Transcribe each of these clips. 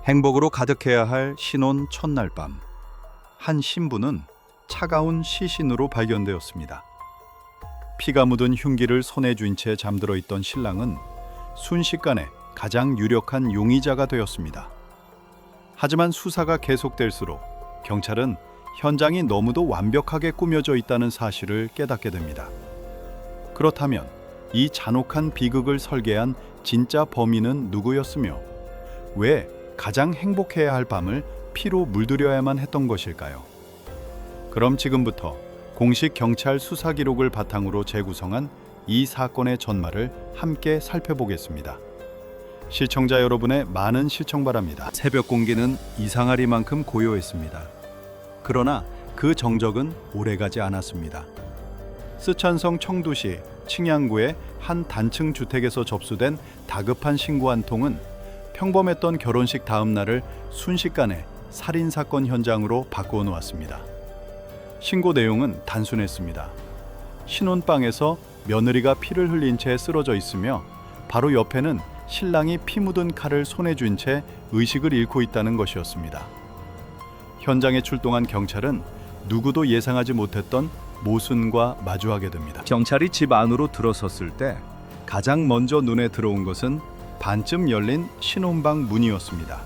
행복으로 가득해야 할 신혼 첫날 밤, 한 신부는 차가운 시신으로 발견되었습니다. 피가 묻은 흉기를 손에 쥔 채 잠들어 있던 신랑은 순식간에 가장 유력한 용의자가 되었습니다. 하지만 수사가 계속될수록 경찰은 현장이 너무도 완벽하게 꾸며져 있다는 사실을 깨닫게 됩니다. 그렇다면 이 잔혹한 비극을 설계한 진짜 범인은 누구였으며 왜 가장 행복해야 할 밤을 피로 물들여야만 했던 것일까요? 그럼 지금부터 공식 경찰 수사 기록을 바탕으로 재구성한 이 사건의 전말을 함께 살펴보겠습니다. 시청자 여러분의 많은 시청 바랍니다. 새벽 공기는 이상하리만큼 고요했습니다. 그러나 그 정적은 오래가지 않았습니다. 쓰촨성 청두시 칭양구의 한 단층 주택에서 접수된 다급한 신고 한 통은 평범했던 결혼식 다음 날을 순식간에 살인사건 현장으로 바꾸어 놓았습니다. 신고 내용은 단순했습니다. 신혼방에서 며느리가 피를 흘린 채 쓰러져 있으며 바로 옆에는 신랑이 피 묻은 칼을 손에 쥔 채 의식을 잃고 있다는 것이었습니다. 현장에 출동한 경찰은 누구도 예상하지 못했던 모순과 마주하게 됩니다. 경찰이 집 안으로 들어섰을 때 가장 먼저 눈에 들어온 것은 반쯤 열린 신혼방 문이었습니다.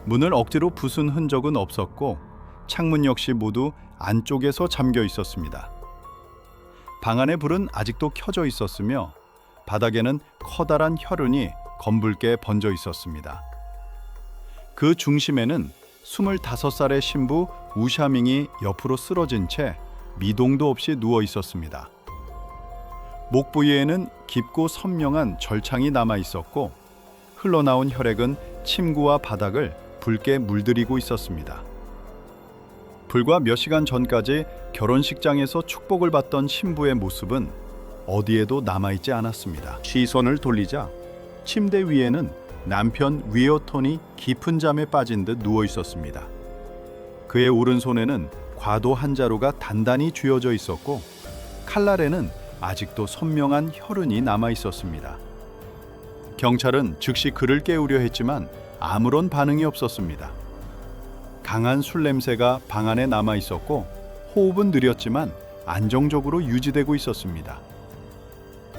문을 억지로 부순 흔적은 없었고 창문 역시 모두 안쪽에서 잠겨 있었습니다. 방 안의 불은 아직도 켜져 있었으며 바닥에는 커다란 혈흔이 검붉게 번져 있었습니다. 그 중심에는 25살의 신부 우샤밍이 옆으로 쓰러진 채 미동도 없이 누워 있었습니다. 목 부위에는 깊고 선명한 절창이 남아 있었고 흘러나온 혈액은 침구와 바닥을 붉게 물들이고 있었습니다. 불과 몇 시간 전까지 결혼식장에서 축복을 받던 신부의 모습은 어디에도 남아있지 않았습니다. 시선을 돌리자 침대 위에는 남편 위어턴이 깊은 잠에 빠진 듯 누워 있었습니다. 그의 오른손에는 과도 한 자루가 단단히 쥐어져 있었고 칼날에는 아직도 선명한 혈흔이 남아 있었습니다. 경찰은 즉시 그를 깨우려 했지만 아무런 반응이 없었습니다. 강한 술 냄새가 방 안에 남아 있었고 호흡은 느렸지만 안정적으로 유지되고 있었습니다.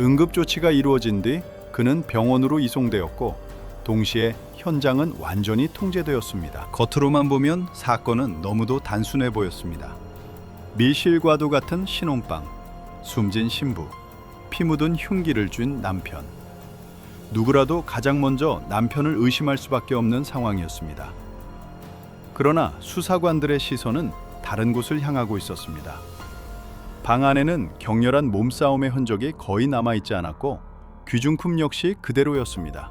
응급조치가 이루어진 뒤 그는 병원으로 이송되었고 동시에 현장은 완전히 통제되었습니다. 겉으로만 보면 사건은 너무도 단순해 보였습니다. 밀실과도 같은 신혼방, 숨진 신부, 피 묻은 흉기를 쥔 남편. 누구라도 가장 먼저 남편을 의심할 수밖에 없는 상황이었습니다. 그러나 수사관들의 시선은 다른 곳을 향하고 있었습니다. 방 안에는 격렬한 몸싸움의 흔적이 거의 남아있지 않았고 귀중품 역시 그대로였습니다.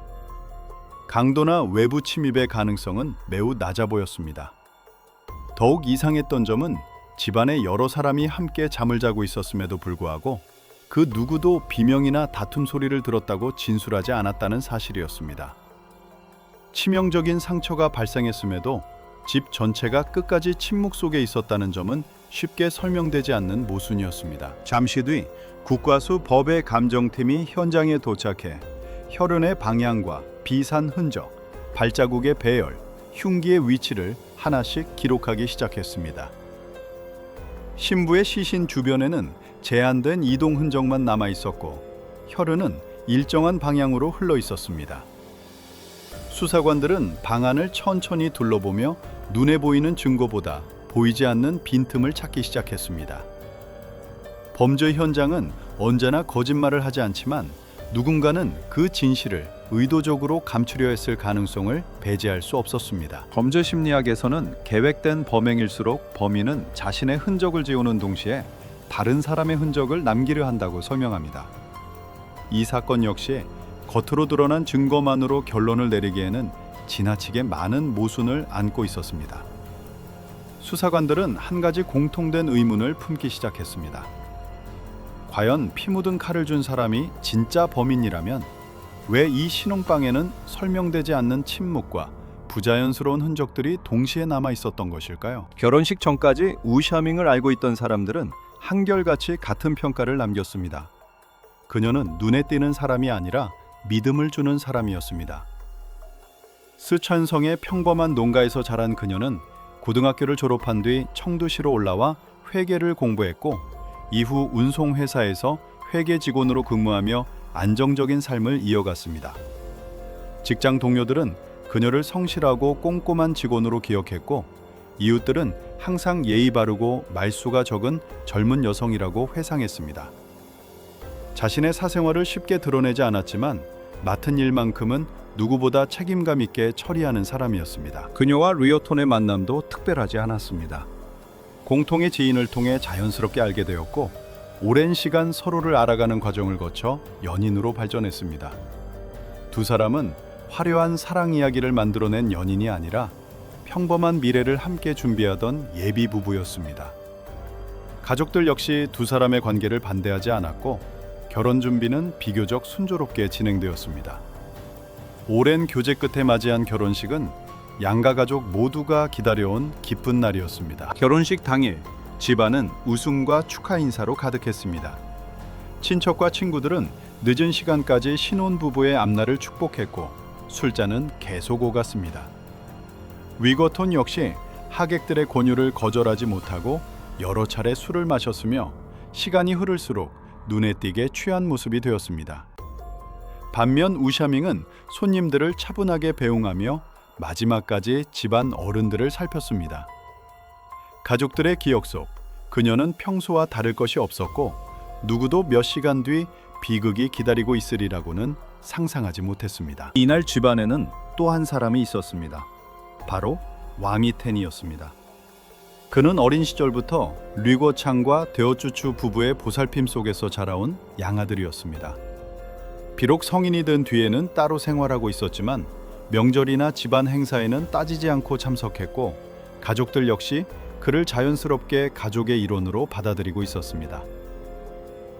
강도나 외부 침입의 가능성은 매우 낮아 보였습니다. 더욱 이상했던 점은 집안에 여러 사람이 함께 잠을 자고 있었음에도 불구하고 그 누구도 비명이나 다툼 소리를 들었다고 진술하지 않았다는 사실이었습니다. 치명적인 상처가 발생했음에도 집 전체가 끝까지 침묵 속에 있었다는 점은 쉽게 설명되지 않는 모순이었습니다. 잠시 뒤 국과수 법의 감정팀이 현장에 도착해 혈흔의 방향과 비산 흔적, 발자국의 배열, 흉기의 위치를 하나씩 기록하기 시작했습니다. 신부의 시신 주변에는 제한된 이동 흔적만 남아 있었고 혈흔은 일정한 방향으로 흘러 있었습니다. 수사관들은 방 안을 천천히 둘러보며 눈에 보이는 증거보다 보이지 않는 빈틈을 찾기 시작했습니다. 범죄 현장은 언제나 거짓말을 하지 않지만 누군가는 그 진실을 의도적으로 감추려 했을 가능성을 배제할 수 없었습니다. 범죄 심리학에서는 계획된 범행일수록 범인은 자신의 흔적을 지우는 동시에 다른 사람의 흔적을 남기려 한다고 설명합니다. 이 사건 역시 겉으로 드러난 증거만으로 결론을 내리기에는 지나치게 많은 모순을 안고 있었습니다. 수사관들은 한 가지 공통된 의문을 품기 시작했습니다. 과연 피 묻은 칼을 준 사람이 진짜 범인이라면 왜 이 신혼방에는 설명되지 않는 침묵과 부자연스러운 흔적들이 동시에 남아 있었던 것일까요? 결혼식 전까지 우샤밍을 알고 있던 사람들은 한결같이 같은 평가를 남겼습니다. 그녀는 눈에 띄는 사람이 아니라 믿음을 주는 사람이었습니다. 스촨성의 평범한 농가에서 자란 그녀는 고등학교를 졸업한 뒤 청두시로 올라와 회계를 공부했고 이후 운송회사에서 회계 직원으로 근무하며 안정적인 삶을 이어갔습니다. 직장 동료들은 그녀를 성실하고 꼼꼼한 직원으로 기억했고 이웃들은 항상 예의 바르고 말수가 적은 젊은 여성이라고 회상했습니다. 자신의 사생활을 쉽게 드러내지 않았지만 맡은 일만큼은 누구보다 책임감 있게 처리하는 사람이었습니다. 그녀와 리어톤의 만남도 특별하지 않았습니다. 공통의 지인을 통해 자연스럽게 알게 되었고 오랜 시간 서로를 알아가는 과정을 거쳐 연인으로 발전했습니다. 두 사람은 화려한 사랑 이야기를 만들어낸 연인이 아니라 평범한 미래를 함께 준비하던 예비 부부였습니다. 가족들 역시 두 사람의 관계를 반대하지 않았고 결혼 준비는 비교적 순조롭게 진행되었습니다. 오랜 교제 끝에 맞이한 결혼식은 양가 가족 모두가 기다려온 기쁜 날이었습니다. 결혼식 당일 집안은 웃음과 축하 인사로 가득했습니다. 친척과 친구들은 늦은 시간까지 신혼부부의 앞날을 축복했고 술잔은 계속 오갔습니다. 위거톤 역시 하객들의 권유를 거절하지 못하고 여러 차례 술을 마셨으며 시간이 흐를수록 눈에 띄게 취한 모습이 되었습니다. 반면 우샤밍은 손님들을 차분하게 배웅하며 마지막까지 집안 어른들을 살폈습니다. 가족들의 기억 속 그녀는 평소와 다를 것이 없었고 누구도 몇 시간 뒤 비극이 기다리고 있으리라고는 상상하지 못했습니다. 이날 집안에는 또 한 사람이 있었습니다. 바로 왕이텐이었습니다. 그는 어린 시절부터 류거창과 데어쭈추 부부의 보살핌 속에서 자라온 양아들이었습니다. 비록 성인이 된 뒤에는 따로 생활하고 있었지만 명절이나 집안 행사에는 따지지 않고 참석했고 가족들 역시 그를 자연스럽게 가족의 일원으로 받아들이고 있었습니다.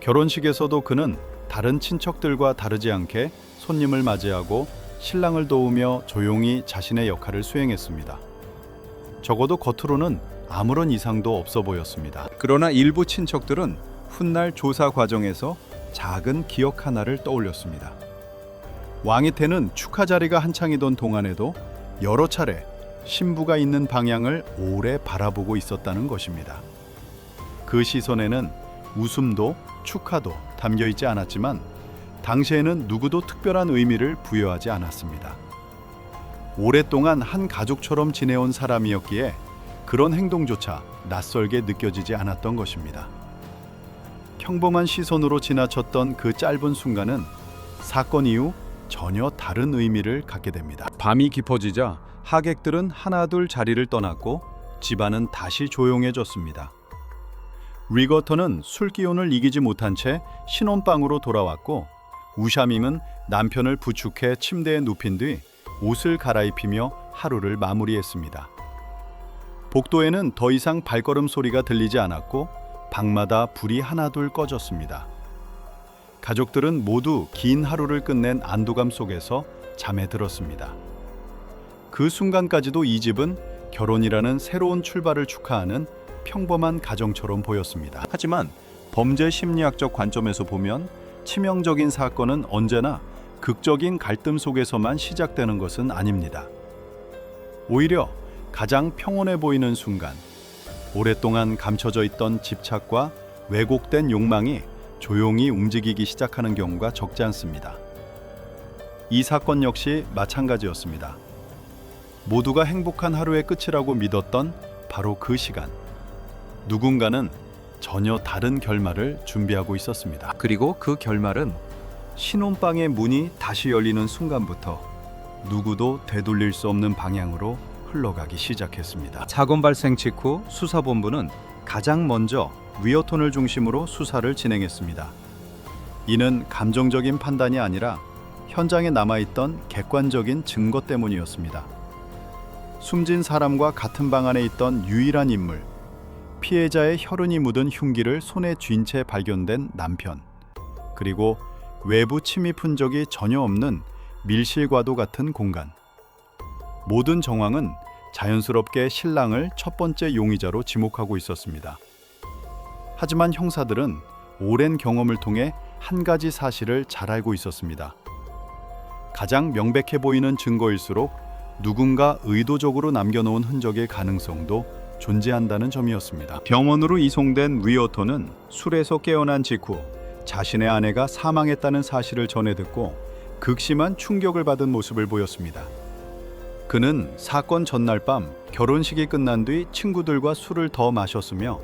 결혼식에서도 그는 다른 친척들과 다르지 않게 손님을 맞이하고 신랑을 도우며 조용히 자신의 역할을 수행했습니다. 적어도 겉으로는 아무런 이상도 없어 보였습니다. 그러나 일부 친척들은 훗날 조사 과정에서 작은 기억 하나를 떠올렸습니다. 왕이태는 축하 자리가 한창이던 동안에도 여러 차례 신부가 있는 방향을 오래 바라보고 있었다는 것입니다. 그 시선에는 웃음도 축하도 담겨 있지 않았지만 당시에는 누구도 특별한 의미를 부여하지 않았습니다. 오랫동안 한 가족처럼 지내온 사람이었기에 그런 행동조차 낯설게 느껴지지 않았던 것입니다. 평범한 시선으로 지나쳤던 그 짧은 순간은 사건 이후 전혀 다른 의미를 갖게 됩니다. 밤이 깊어지자 하객들은 하나둘 자리를 떠났고 집안은 다시 조용해졌습니다. 리거턴은 술 기운을 이기지 못한 채 신혼방으로 돌아왔고 우샤밍은 남편을 부축해 침대에 눕힌 뒤 옷을 갈아입히며 하루를 마무리했습니다. 복도에는 더 이상 발걸음 소리가 들리지 않았고 방마다 불이 하나둘 꺼졌습니다. 가족들은 모두 긴 하루를 끝낸 안도감 속에서 잠에 들었습니다. 그 순간까지도 이 집은 결혼이라는 새로운 출발을 축하하는 평범한 가정처럼 보였습니다. 하지만 범죄 심리학적 관점에서 보면 치명적인 사건은 언제나 극적인 갈등 속에서만 시작되는 것은 아닙니다. 오히려 가장 평온해 보이는 순간, 오랫동안 감춰져 있던 집착과 왜곡된 욕망이 조용히 움직이기 시작하는 경우가 적지 않습니다. 이 사건 역시 마찬가지였습니다. 모두가 행복한 하루의 끝이라고 믿었던 바로 그 시간, 누군가는 전혀 다른 결말을 준비하고 있었습니다. 그리고 그 결말은 신혼방의 문이 다시 열리는 순간부터 누구도 되돌릴 수 없는 방향으로 흘러가기 시작했습니다. 사건 발생 직후 수사본부는 가장 먼저 위어톤을 중심으로 수사를 진행했습니다. 이는 감정적인 판단이 아니라 현장에 남아있던 객관적인 증거 때문이었습니다. 숨진 사람과 같은 방 안에 있던 유일한 인물, 피해자의 혈흔이 묻은 흉기를 손에 쥔 채 발견된 남편, 그리고 외부 침입 흔적이 전혀 없는 밀실과도 같은 공간. 모든 정황은 자연스럽게 신랑을 첫 번째 용의자로 지목하고 있었습니다. 하지만 형사들은 오랜 경험을 통해 한 가지 사실을 잘 알고 있었습니다. 가장 명백해 보이는 증거일수록 누군가 의도적으로 남겨놓은 흔적일 가능성도 존재한다는 점이었습니다. 병원으로 이송된 위어터는 술에서 깨어난 직후 자신의 아내가 사망했다는 사실을 전해 듣고 극심한 충격을 받은 모습을 보였습니다. 그는 사건 전날 밤 결혼식이 끝난 뒤 친구들과 술을 더 마셨으며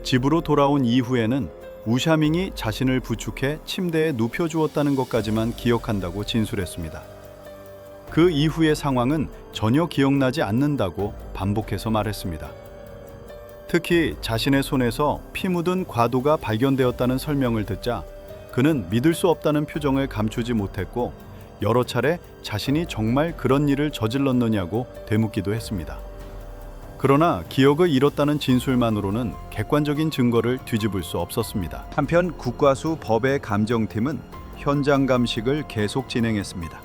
집으로 돌아온 이후에는 우샤밍이 자신을 부축해 침대에 눕혀주었다는 것까지만 기억한다고 진술했습니다. 그 이후의 상황은 전혀 기억나지 않는다고 반복해서 말했습니다. 특히 자신의 손에서 피 묻은 과도가 발견되었다는 설명을 듣자 그는 믿을 수 없다는 표정을 감추지 못했고 여러 차례 자신이 정말 그런 일을 저질렀느냐고 되묻기도 했습니다. 그러나 기억을 잃었다는 진술만으로는 객관적인 증거를 뒤집을 수 없었습니다. 한편 국과수 법의 감정팀은 현장 감식을 계속 진행했습니다.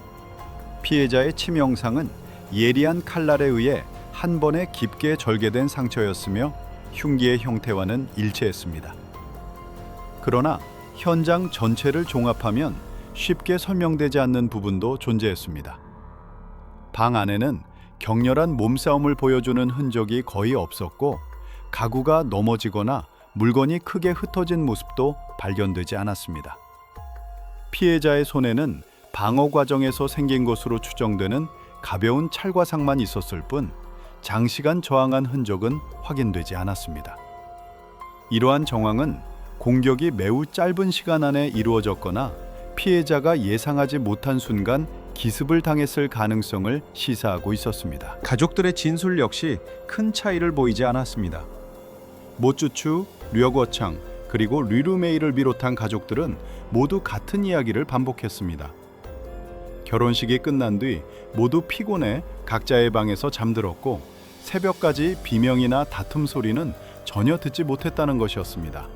피해자의 침 영상은 예리한 칼날에 의해 한 번에 깊게 절개된 상처였으며 흉기의 형태와는 일치했습니다. 그러나 현장 전체를 종합하면 쉽게 설명되지 않는 부분도 존재했습니다. 방 안에는 격렬한 몸싸움을 보여주는 흔적이 거의 없었고 가구가 넘어지거나 물건이 크게 흩어진 모습도 발견되지 않았습니다. 피해자의 손에는 방어 과정에서 생긴 것으로 추정되는 가벼운 찰과상만 있었을 뿐 장시간 저항한 흔적은 확인되지 않았습니다. 이러한 정황은 공격이 매우 짧은 시간 안에 이루어졌거나 피해자가 예상하지 못한 순간 기습을 당했을 가능성을 시사하고 있었습니다. 가족들의 진술 역시 큰 차이를 보이지 않았습니다. 모쭈추, 류어창 그리고 류루메이를 비롯한 가족들은 모두 같은 이야기를 반복했습니다. 결혼식이 끝난 뒤 모두 피곤해 각자의 방에서 잠들었고 새벽까지 비명이나 다툼 소리는 전혀 듣지 못했다는 것이었습니다.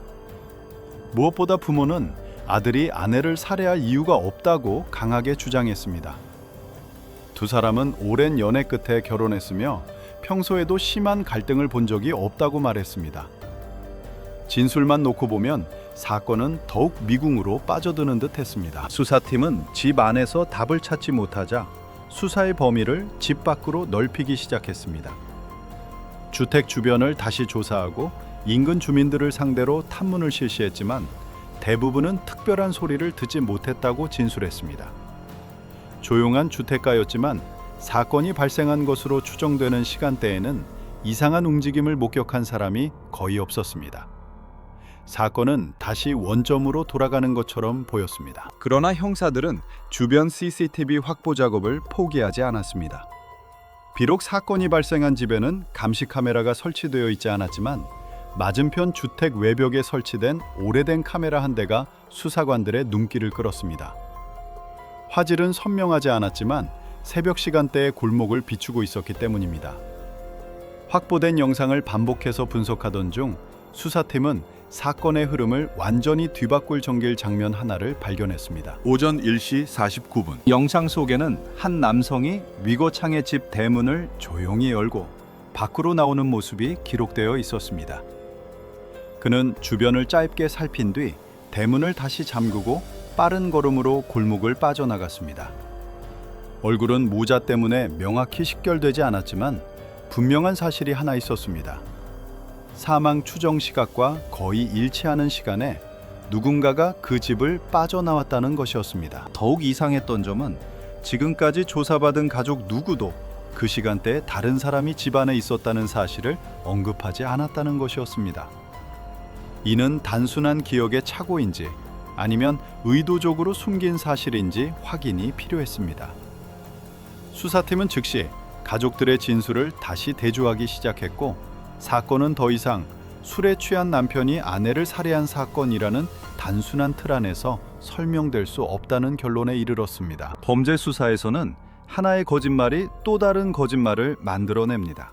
무엇보다 부모는 아들이 아내를 살해할 이유가 없다고 강하게 주장했습니다. 두 사람은 오랜 연애 끝에 결혼했으며 평소에도 심한 갈등을 본 적이 없다고 말했습니다. 진술만 놓고 보면 사건은 더욱 미궁으로 빠져드는 듯 했습니다. 수사팀은 집 안에서 답을 찾지 못하자 수사의 범위를 집 밖으로 넓히기 시작했습니다. 주택 주변을 다시 조사하고 인근 주민들을 상대로 탐문을 실시했지만 대부분은 특별한 소리를 듣지 못했다고 진술했습니다. 조용한 주택가였지만 사건이 발생한 것으로 추정되는 시간대에는 이상한 움직임을 목격한 사람이 거의 없었습니다. 사건은 다시 원점으로 돌아가는 것처럼 보였습니다. 그러나 형사들은 주변 CCTV 확보 작업을 포기하지 않았습니다. 비록 사건이 발생한 집에는 감시 카메라가 설치되어 있지 않았지만 맞은편 주택 외벽에 설치된 오래된 카메라 한 대가 수사관들의 눈길을 끌었습니다. 화질은 선명하지 않았지만 새벽 시간대의 골목을 비추고 있었기 때문입니다. 확보된 영상을 반복해서 분석하던 중 수사팀은 사건의 흐름을 완전히 뒤바꿀 전개일 장면 하나를 발견했습니다. 오전 1시 49분 영상 속에는 한 남성이 위거창의 집 대문을 조용히 열고 밖으로 나오는 모습이 기록되어 있었습니다. 그는 주변을 짧게 살핀 뒤 대문을 다시 잠그고 빠른 걸음으로 골목을 빠져나갔습니다. 얼굴은 모자 때문에 명확히 식별되지 않았지만 분명한 사실이 하나 있었습니다. 사망 추정 시각과 거의 일치하는 시간에 누군가가 그 집을 빠져나왔다는 것이었습니다. 더욱 이상했던 점은 지금까지 조사받은 가족 누구도 그 시간대에 다른 사람이 집안에 있었다는 사실을 언급하지 않았다는 것이었습니다. 이는 단순한 기억의 착오인지 아니면 의도적으로 숨긴 사실인지 확인이 필요했습니다. 수사팀은 즉시 가족들의 진술을 다시 대조하기 시작했고 사건은 더 이상 술에 취한 남편이 아내를 살해한 사건이라는 단순한 틀 안에서 설명될 수 없다는 결론에 이르렀습니다. 범죄 수사에서는 하나의 거짓말이 또 다른 거짓말을 만들어냅니다.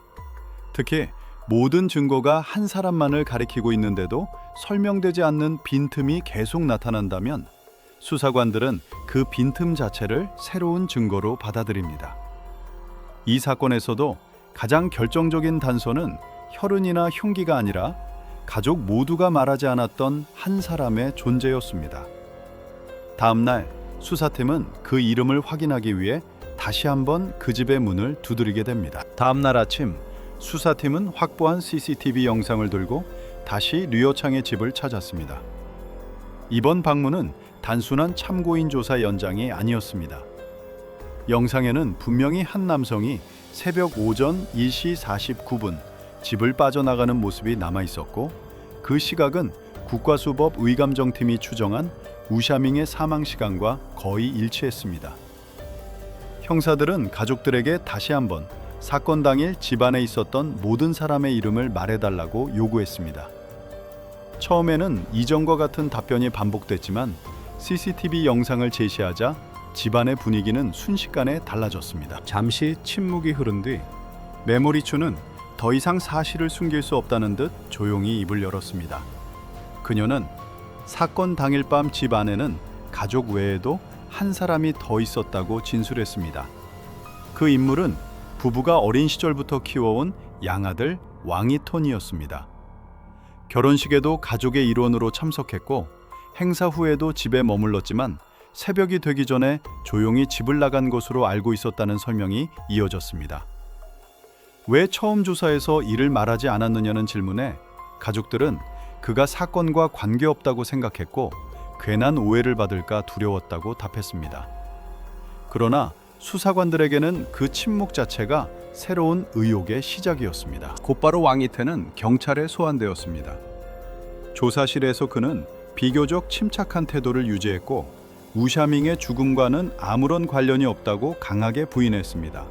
특히 모든 증거가 한 사람만을 가리키고 있는데도 설명되지 않는 빈틈이 계속 나타난다면 수사관들은 그 빈틈 자체를 새로운 증거로 받아들입니다. 이 사건에서도 가장 결정적인 단서는 혈흔이나 흉기가 아니라 가족 모두가 말하지 않았던 한 사람의 존재였습니다. 다음 날 수사팀은 그 이름을 확인하기 위해 다시 한번 그 집의 문을 두드리게 됩니다. 다음 날 아침 수사팀은 확보한 CCTV 영상을 들고 다시 류여창의 집을 찾았습니다. 이번 방문은 단순한 참고인 조사 연장이 아니었습니다. 영상에는 분명히 한 남성이 새벽 오전 1시 49분 집을 빠져나가는 모습이 남아 있었고, 그 시각은 국가수법 의감정팀이 추정한 우샤밍의 사망 시간과 거의 일치했습니다. 형사들은 가족들에게 다시 한번 사건 당일 집안에 있었던 모든 사람의 이름을 말해달라고 요구했습니다. 처음에는 이전과 같은 답변이 반복됐지만 CCTV 영상을 제시하자 집안의 분위기는 순식간에 달라졌습니다. 잠시 침묵이 흐른 뒤 메모리추는 더 이상 사실을 숨길 수 없다는 듯 조용히 입을 열었습니다. 그녀는 사건 당일 밤 집 안에는 가족 외에도 한 사람이 더 있었다고 진술했습니다. 그 인물은 부부가 어린 시절부터 키워온 양아들 왕이톤이었습니다. 결혼식에도 가족의 일원으로 참석했고 행사 후에도 집에 머물렀지만 새벽이 되기 전에 조용히 집을 나간 것으로 알고 있었다는 설명이 이어졌습니다. 왜 처음 조사에서 이를 말하지 않았느냐는 질문에 가족들은 그가 사건과 관계없다고 생각했고 괜한 오해를 받을까 두려웠다고 답했습니다. 그러나 수사관들에게는 그 침묵 자체가 새로운 의혹의 시작이었습니다. 곧바로 왕이태는 경찰에 소환되었습니다. 조사실에서 그는 비교적 침착한 태도를 유지했고 우샤밍의 죽음과는 아무런 관련이 없다고 강하게 부인했습니다.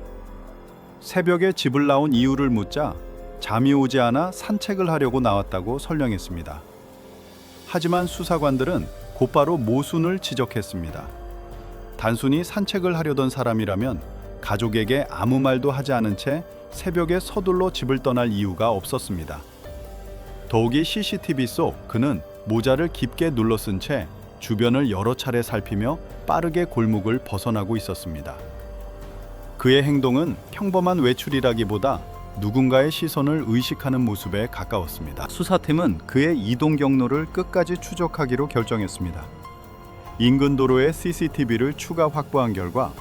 새벽에 집을 나온 이유를 묻자 잠이 오지 않아 산책을 하려고 나왔다고 설명했습니다. 하지만 수사관들은 곧바로 모순을 지적했습니다. 단순히 산책을 하려던 사람이라면 가족에게 아무 말도 하지 않은 채 새벽에 서둘러 집을 떠날 이유가 없었습니다. 더욱이 CCTV 속 그는 모자를 깊게 눌러 쓴 채 주변을 여러 차례 살피며 빠르게 골목을 벗어나고 있었습니다. 그의 행동은 평범한 외출이라기보다 누군가의 시선을 의식하는 모습에 가까웠습니다. 수사팀은 그의 이동 경로를 끝까지 추적하기로 결정했습니다. 인근 도로의 CCTV를 추가 확보한 결과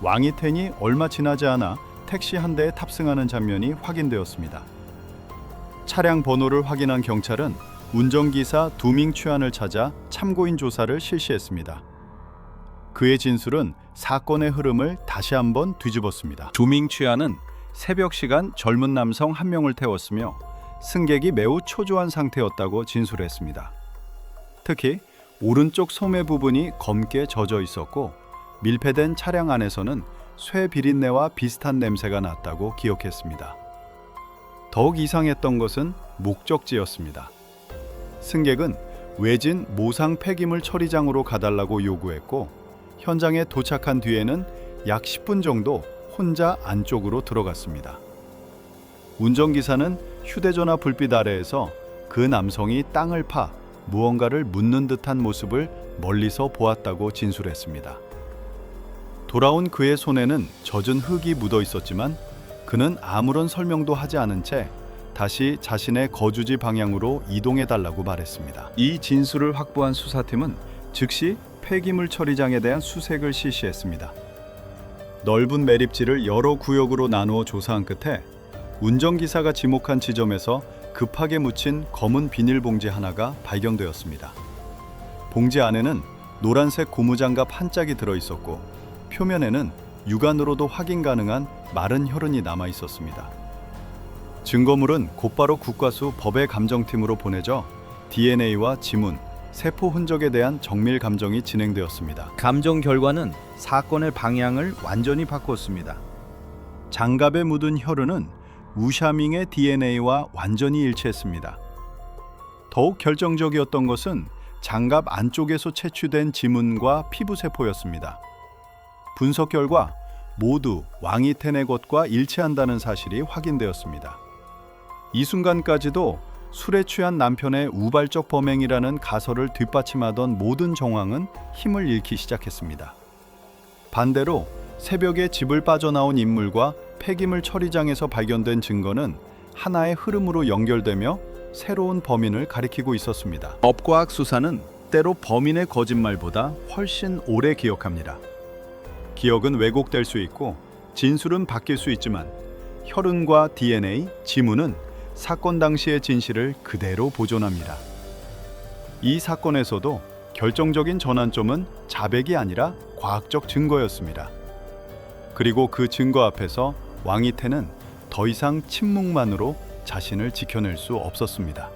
왕이텐이 얼마 지나지 않아 택시 한 대에 탑승하는 장면이 확인되었습니다. 차량 번호를 확인한 경찰은 운전기사 2명 취한을 찾아 참고인 조사를 실시했습니다. 그의 진술은 사건의 흐름을 다시 한번 뒤집었습니다. 2명 취한은 새벽 시간 젊은 남성 한 명을 태웠으며 승객이 매우 초조한 상태였다고 진술했습니다. 특히 오른쪽 소매 부분이 검게 젖어 있었고 밀폐된 차량 안에서는 쇠 비린내와 비슷한 냄새가 났다고 기억했습니다. 더욱 이상했던 것은 목적지였습니다. 승객은 외진 모상 폐기물 처리장으로 가달라고 요구했고 현장에 도착한 뒤에는 약 10분 정도 혼자 안쪽으로 들어갔습니다. 운전기사는 휴대전화 불빛 아래에서 그 남성이 땅을 파 무언가를 묻는 듯한 모습을 멀리서 보았다고 진술했습니다. 돌아온 그의 손에는 젖은 흙이 묻어 있었지만 그는 아무런 설명도 하지 않은 채 다시 자신의 거주지 방향으로 이동해달라고 말했습니다. 이 진술을 확보한 수사팀은 즉시 폐기물 처리장에 대한 수색을 실시했습니다. 넓은 매립지를 여러 구역으로 나누어 조사한 끝에 운전기사가 지목한 지점에서 급하게 묻힌 검은 비닐봉지 하나가 발견되었습니다. 봉지 안에는 노란색 고무장갑 한 짝이 들어있었고 표면에는 육안으로도 확인 가능한 마른 혈흔이 남아 있었습니다. 증거물은 곧바로 국과수 법의 감정팀으로 보내져 DNA와 지문, 세포 흔적에 대한 정밀 감정이 진행되었습니다. 감정 결과는 사건의 방향을 완전히 바꿨습니다. 장갑에 묻은 혈흔은 우샤밍의 DNA와 완전히 일치했습니다. 더욱 결정적이었던 것은 장갑 안쪽에서 채취된 지문과 피부세포였습니다. 분석 결과 모두 왕이텐의 것과 일치한다는 사실이 확인되었습니다. 이 순간까지도 술에 취한 남편의 우발적 범행이라는 가설을 뒷받침하던 모든 정황은 힘을 잃기 시작했습니다. 반대로 새벽에 집을 빠져나온 인물과 폐기물 처리장에서 발견된 증거는 하나의 흐름으로 연결되며 새로운 범인을 가리키고 있었습니다. 법과학 수사는 때로 범인의 거짓말보다 훨씬 오래 기억합니다. 기억은 왜곡될 수 있고 진술은 바뀔 수 있지만 혈흔과 DNA, 지문은 사건 당시의 진실을 그대로 보존합니다. 이 사건에서도 결정적인 전환점은 자백이 아니라 과학적 증거였습니다. 그리고 그 증거 앞에서 왕이태는 더 이상 침묵만으로 자신을 지켜낼 수 없었습니다.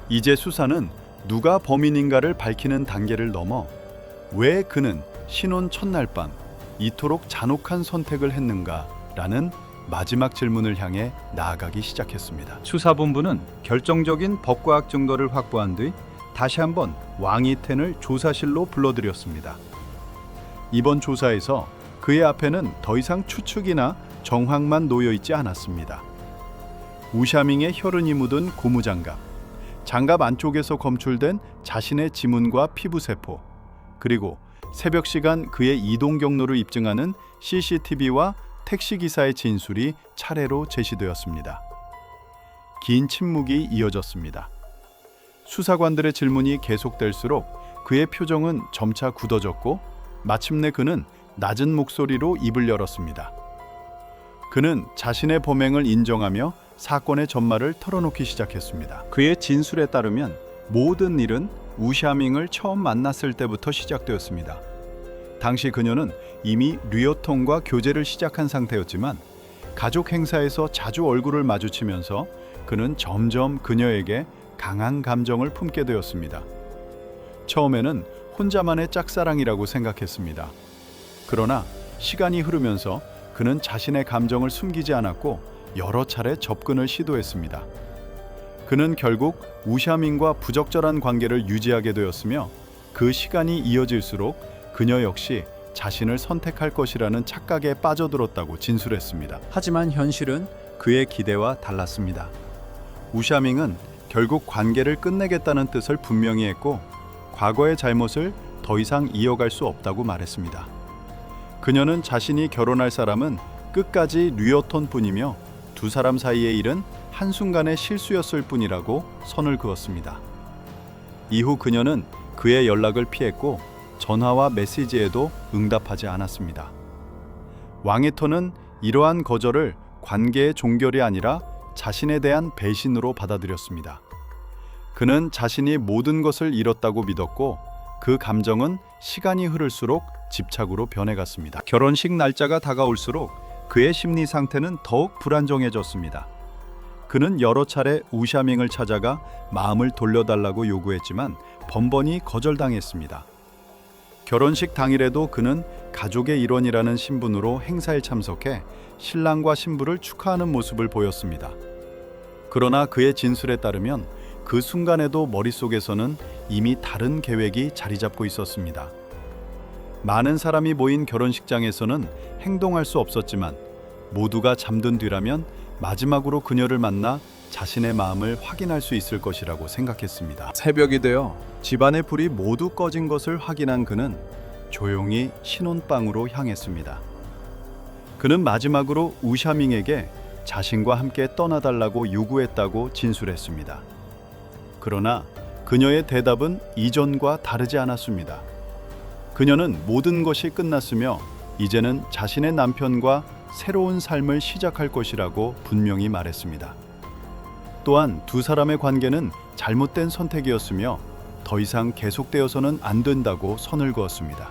이제 수사는 누가 범인인가를 밝히는 단계를 넘어 왜 그는 신혼 첫날 밤 이토록 잔혹한 선택을 했는가라는 마지막 질문을 향해 나아가기 시작했습니다. 수사본부는 결정적인 법과학 증거를 확보한 뒤 다시 한번 왕이텐을 조사실로 불러들였습니다. 이번 조사에서 그의 앞에는 더 이상 추측이나 정황만 놓여 있지 않았습니다. 우샤밍의 혈흔이 묻은 고무장갑, 장갑 안쪽에서 검출된 자신의 지문과 피부세포, 그리고 새벽 시간 그의 이동 경로를 입증하는 CCTV와 택시기사의 진술이 차례로 제시되었습니다. 긴 침묵이 이어졌습니다. 수사관들의 질문이 계속될수록 그의 표정은 점차 굳어졌고 마침내 그는 낮은 목소리로 입을 열었습니다. 그는 자신의 범행을 인정하며 사건의 전말을 털어놓기 시작했습니다. 그의 진술에 따르면 모든 일은 우샤밍을 처음 만났을 때부터 시작되었습니다. 당시 그녀는 이미 류여통과 교제를 시작한 상태였지만 가족 행사에서 자주 얼굴을 마주치면서 그는 점점 그녀에게 강한 감정을 품게 되었습니다. 처음에는 혼자만의 짝사랑이라고 생각했습니다. 그러나 시간이 흐르면서 그는 자신의 감정을 숨기지 않았고 여러 차례 접근을 시도했습니다. 그는 결국 우샤민과 부적절한 관계를 유지하게 되었으며 그 시간이 이어질수록 그녀 역시 자신을 선택할 것이라는 착각에 빠져들었다고 진술했습니다. 하지만 현실은 그의 기대와 달랐습니다. 우샤밍은 결국 관계를 끝내겠다는 뜻을 분명히 했고 과거의 잘못을 더 이상 이어갈 수 없다고 말했습니다. 그녀는 자신이 결혼할 사람은 끝까지 류여톤뿐이며 두 사람 사이의 일은 한순간의 실수였을 뿐이라고 선을 그었습니다. 이후 그녀는 그의 연락을 피했고 전화와 메시지에도 응답하지 않았습니다. 왕이토는 이러한 거절을 관계의 종결이 아니라 자신에 대한 배신으로 받아들였습니다. 그는 자신이 모든 것을 잃었다고 믿었고 그 감정은 시간이 흐를수록 집착으로 변해갔습니다. 결혼식 날짜가 다가올수록 그의 심리 상태는 더욱 불안정해졌습니다. 그는 여러 차례 우샤밍을 찾아가 마음을 돌려달라고 요구했지만 번번이 거절당했습니다. 결혼식 당일에도 그는 가족의 일원이라는 신분으로 행사에 참석해 신랑과 신부를 축하하는 모습을 보였습니다. 그러나 그의 진술에 따르면 그 순간에도 머릿속에서는 이미 다른 계획이 자리 잡고 있었습니다. 많은 사람이 모인 결혼식장에서는 행동할 수 없었지만 모두가 잠든 뒤라면 마지막으로 그녀를 만나 자신의 마음을 확인할 수 있을 것이라고 생각했습니다. 새벽이 되어 집안의 불이 모두 꺼진 것을 확인한 그는 조용히 신혼방으로 향했습니다. 그는 마지막으로 우샤밍에게 자신과 함께 떠나달라고 요구했다고 진술했습니다. 그러나 그녀의 대답은 이전과 다르지 않았습니다. 그녀는 모든 것이 끝났으며 이제는 자신의 남편과 새로운 삶을 시작할 것이라고 분명히 말했습니다. 또한 두 사람의 관계는 잘못된 선택이었으며 더 이상 계속되어서는 안 된다고 선을 그었습니다.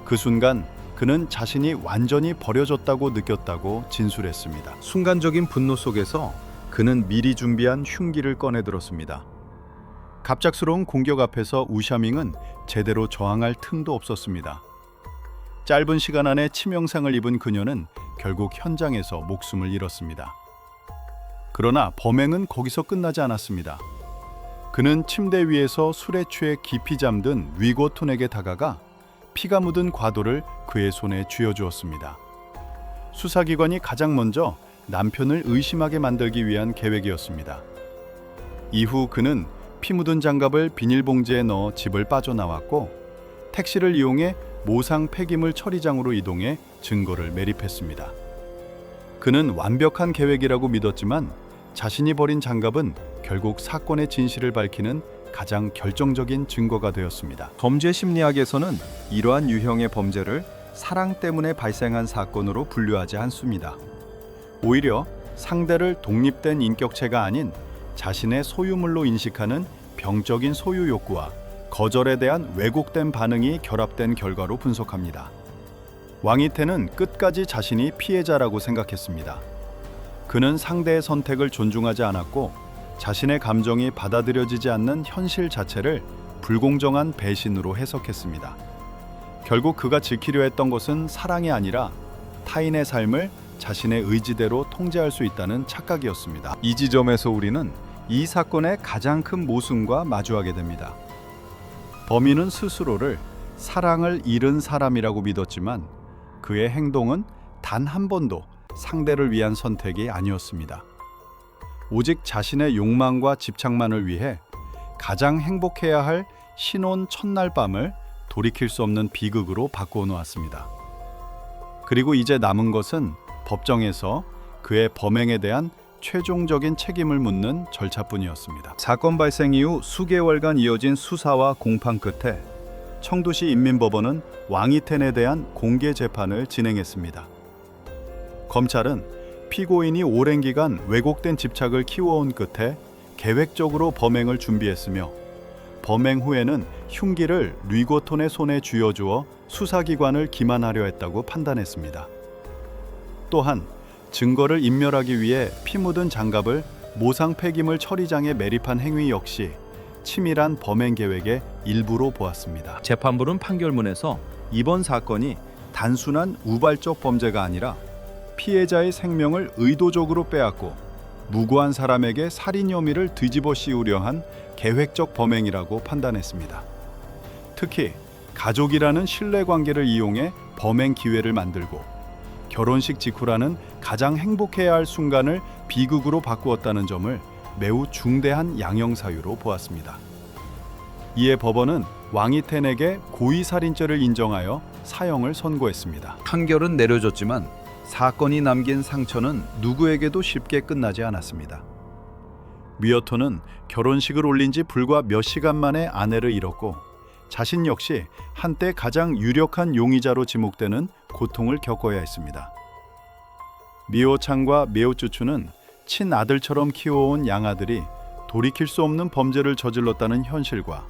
그 순간 그는 자신이 완전히 버려졌다고 느꼈다고 진술했습니다. 순간적인 분노 속에서 그는 미리 준비한 흉기를 꺼내들었습니다. 갑작스러운 공격 앞에서 우샤밍은 제대로 저항할 틈도 없었습니다. 짧은 시간 안에 치명상을 입은 그녀는 결국 현장에서 목숨을 잃었습니다. 그러나 범행은 거기서 끝나지 않았습니다. 그는 침대 위에서 술에 취해 깊이 잠든 위고툰에게 다가가 피가 묻은 과도를 그의 손에 쥐어주었습니다. 수사기관이 가장 먼저 남편을 의심하게 만들기 위한 계획이었습니다. 이후 그는 피 묻은 장갑을 비닐봉지에 넣어 집을 빠져나왔고 택시를 이용해 모상 폐기물 처리장으로 이동해 증거를 매립했습니다. 그는 완벽한 계획이라고 믿었지만 자신이 버린 장갑은 결국 사건의 진실을 밝히는 가장 결정적인 증거가 되었습니다. 범죄 심리학에서는 이러한 유형의 범죄를 사랑 때문에 발생한 사건으로 분류하지 않습니다. 오히려 상대를 독립된 인격체가 아닌 자신의 소유물로 인식하는 병적인 소유 욕구와 거절에 대한 왜곡된 반응이 결합된 결과로 분석합니다. 왕이태는 끝까지 자신이 피해자라고 생각했습니다. 그는 상대의 선택을 존중하지 않았고 자신의 감정이 받아들여지지 않는 현실 자체를 불공정한 배신으로 해석했습니다. 결국 그가 지키려 했던 것은 사랑이 아니라 타인의 삶을 자신의 의지대로 통제할 수 있다는 착각이었습니다. 이 지점에서 우리는 이 사건의 가장 큰 모순과 마주하게 됩니다. 범인은 스스로를 사랑을 잃은 사람이라고 믿었지만 그의 행동은 단 한 번도 상대를 위한 선택이 아니었습니다. 오직 자신의 욕망과 집착만을 위해 가장 행복해야 할 신혼 첫날 밤을 돌이킬 수 없는 비극으로 바꾸어 놓았습니다. 그리고 이제 남은 것은 법정에서 그의 범행에 대한 최종적인 책임을 묻는 절차뿐이었습니다. 사건 발생 이후 수개월간 이어진 수사와 공판 끝에 청두시 인민법원은 왕이텐에 대한 공개 재판을 진행했습니다. 검찰은 피고인이 오랜 기간 왜곡된 집착을 키워온 끝에 계획적으로 범행을 준비했으며 범행 후에는 흉기를 류고톤의 손에 쥐어주어 수사기관을 기만하려 했다고 판단했습니다. 또한 증거를 인멸하기 위해 피 묻은 장갑을 모상 폐기물 처리장에 매립한 행위 역시 치밀한 범행 계획의 일부로 보았습니다. 재판부는 판결문에서 이번 사건이 단순한 우발적 범죄가 아니라 피해자의 생명을 의도적으로 빼앗고 무고한 사람에게 살인 혐의를 뒤집어 씌우려 한 계획적 범행이라고 판단했습니다. 특히 가족이라는 신뢰관계를 이용해 범행 기회를 만들고 결혼식 직후라는 가장 행복해야 할 순간을 비극으로 바꾸었다는 점을 매우 중대한 양형사유로 보았습니다. 이에 법원은 왕이텐에게 고의살인죄를 인정하여 사형을 선고했습니다. 판결은 내려졌지만 사건이 남긴 상처는 누구에게도 쉽게 끝나지 않았습니다. 미어토는 결혼식을 올린 지 불과 몇 시간 만에 아내를 잃었고 자신 역시 한때 가장 유력한 용의자로 지목되는 고통을 겪어야 했습니다. 미오창과 미오쭈추는 친아들처럼 키워온 양아들이 돌이킬 수 없는 범죄를 저질렀다는 현실과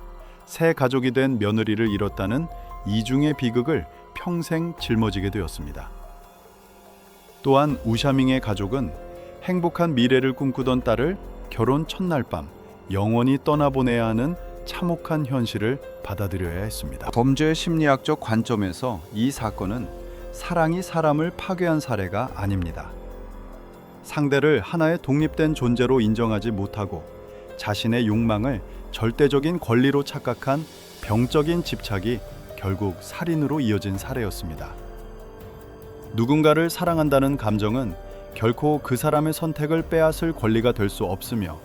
새 가족이 된 며느리를 잃었다는 이중의 비극을 평생 짊어지게 되었습니다. 또한 우샤밍의 가족은 행복한 미래를 꿈꾸던 딸을 결혼 첫날 밤 영원히 떠나보내야 하는 참혹한 현실을 받아들여야 했습니다. 범죄 심리학적 관점에서 이 사건은 사랑이 사람을 파괴한 사례가 아닙니다. 상대를 하나의 독립된 존재로 인정하지 못하고 자신의 욕망을 절대적인 권리로 착각한 병적인 집착이 결국 살인으로 이어진 사례였습니다. 누군가를 사랑한다는 감정은 결코 그 사람의 선택을 빼앗을 권리가 될 수 없으며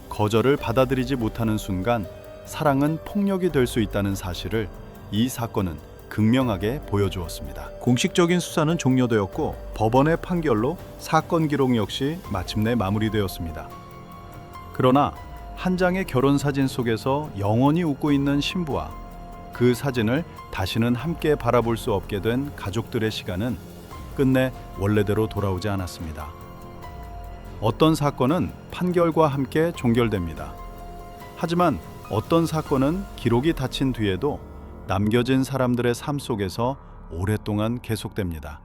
거절을 받아들이지 못하는 순간 사랑은 폭력이 될 수 있다는 사실을 이 사건은 극명하게 보여주었습니다. 공식적인 수사는 종료되었고 법원의 판결로 사건 기록 역시 마침내 마무리되었습니다. 그러나 한 장의 결혼 사진 속에서 영원히 웃고 있는 신부와 그 사진을 다시는 함께 바라볼 수 없게 된 가족들의 시간은 끝내 원래대로 돌아오지 않았습니다. 어떤 사건은 판결과 함께 종결됩니다. 하지만 어떤 사건은 기록이 닫힌 뒤에도 남겨진 사람들의 삶 속에서 오랫동안 계속됩니다.